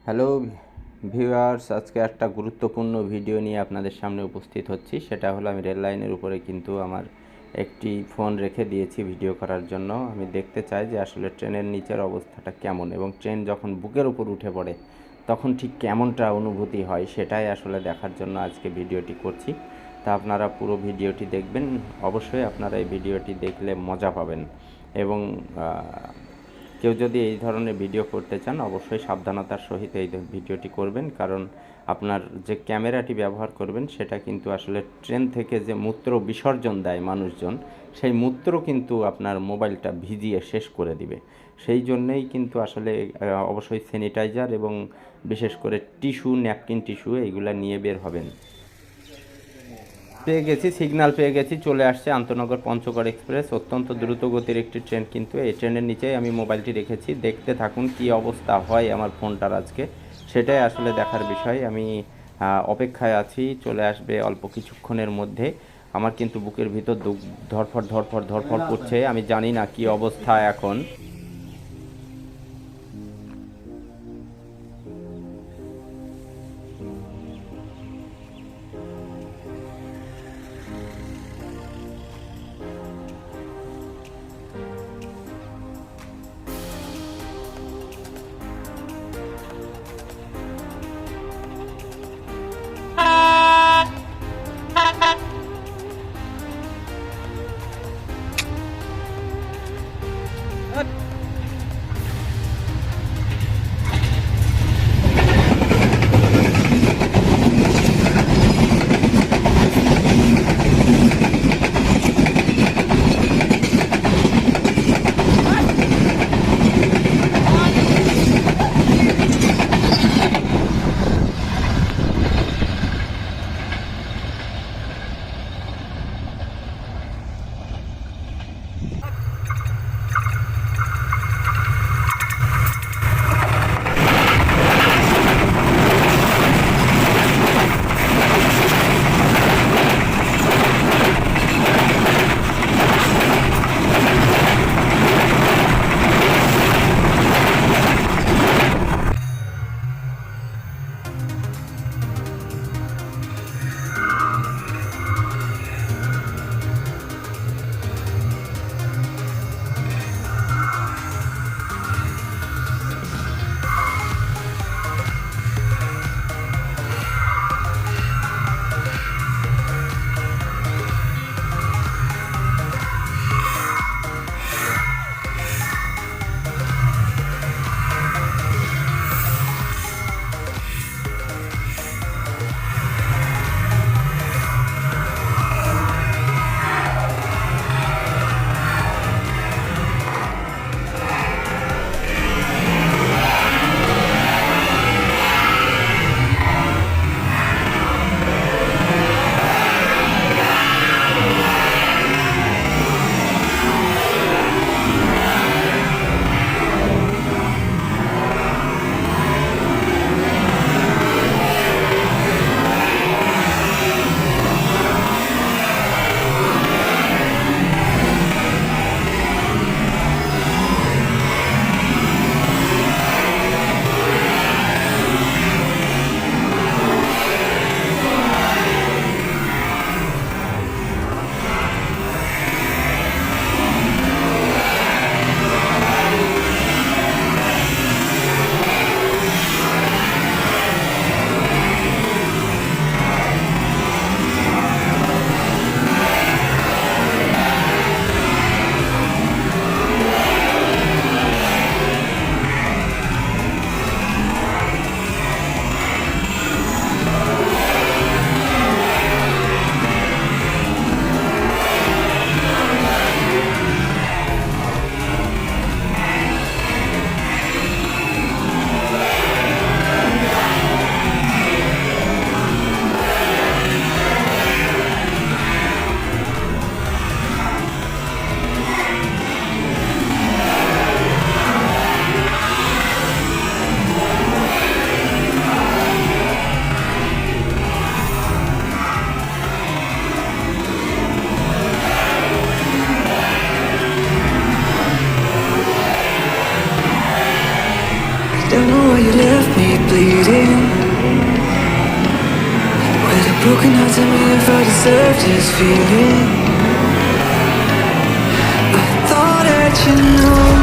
Hello viewers, আজকে একটা গুরুত্বপূর্ণ ভিডিও নিয়ে আপনাদের সামনে উপস্থিত হচ্ছি। সেটা হলো আমি রেল লাইনের উপরে কিন্তু আমার একটি ফোন রেখে দিয়েছি ভিডিও করার জন্য। আমি দেখতে চাই যে আসলে ট্রেনের নিচের অবস্থাটা কেমন এবং ট্রেন যখন বুকের উপর উঠে পড়ে তখন ঠিক কেমনটা অনুভূতি হয় সেটাই আসলে দেখার জন্য আজকে ভিডিওটি করছি। তা আপনারা পুরো ভিডিওটি দেখবেন। অবশ্যই আপনারা এই ভিডিওটি দেখলে মজা পাবেন এবং কেউ যদি এই ধরনের ভিডিও করতে চান অবশ্যই সাবধানতার সহিত এই ভিডিওটি করবেন, কারণ আপনার যে ক্যামেরাটি ব্যবহার করবেন সেটা কিন্তু আসলে ট্রেন থেকে যে মূত্র বিসর্জন দেয় মানুষজন, সেই মূত্র কিন্তু আপনার মোবাইলটা ভিজিয়ে শেষ করে দিবে। সেই জন্যেই কিন্তু আসলে অবশ্যই স্যানিটাইজার এবং বিশেষ করে টিস্যু, ন্যাপকিন টিস্যু এইগুলা নিয়ে বের হবেন। পেয়ে গেছি, সিগন্যাল পেয়ে গেছি, চলে আসছে আন্তনগর পঞ্চগড় এক্সপ্রেস। অত্যন্ত দ্রুত গতির একটি ট্রেন, কিন্তু এই ট্রেনের নিচেই আমি মোবাইলটি রেখেছি। দেখতে থাকুন কি অবস্থা হয় আমার ফোনটার আজকে, সেটাই আসলে দেখার বিষয়। আমি অপেক্ষায় আছি, চলে আসবে অল্প কিছুক্ষণের মধ্যে। আমার কিন্তু বুকের ভিতর ধরফর ধরফর ধরফর করছে, আমি জানি না কি অবস্থা এখন। Broken heart, tell me if I deserve this feeling. I thought that you know